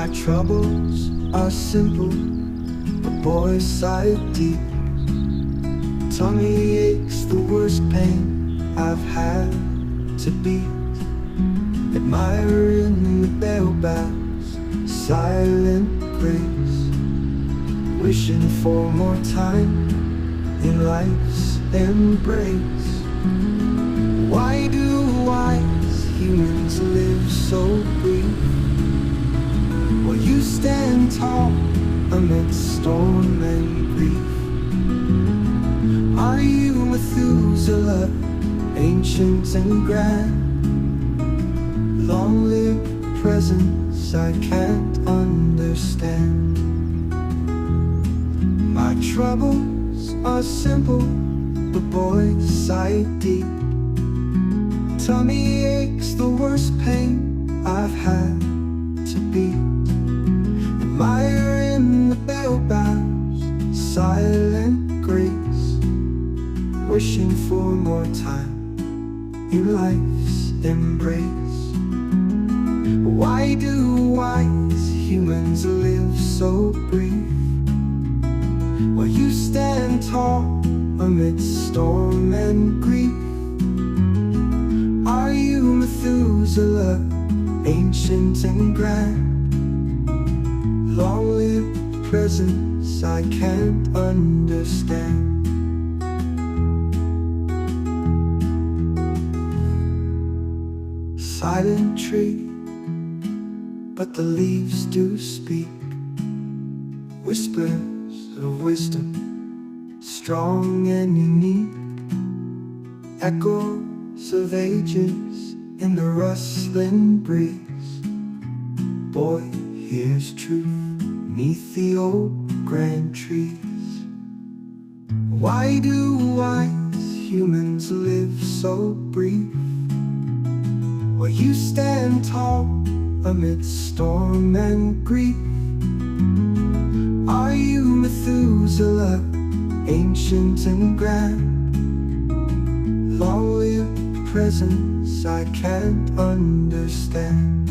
My troubles are simple, but boy, sigh deep. Tummy aches, the worst pain I've had to beat. Admiring the bell bows, silent grace. Wishing for more time in life's embrace. Why do wise humans live so brief? While you stand tall amidst storm and grief. Are you Methuselah, ancient and grand? Long-lived presence I can't understand. My troubles are simple, but boy, sigh deep. Tummy aches, the worst pain I've had to beat. Admiring the bell bows, silent grace. Wishing for more time in life's embrace. Why do wise humans live so brief? While you stand tall amidst storm and grief. Are you Methuselah, ancient and grand? Long-lived presence I can't understand. Silent tree, but the leaves do speak. Whispers of wisdom, strong and unique. Echoes of ages in the rustling breeze. Boy, here's truth neath the old grand trees. Why do wise humans live so brief? While you stand tall amidst storm and grief. Are you Methuselah, ancient and grand? Long-lived presence I can't understand.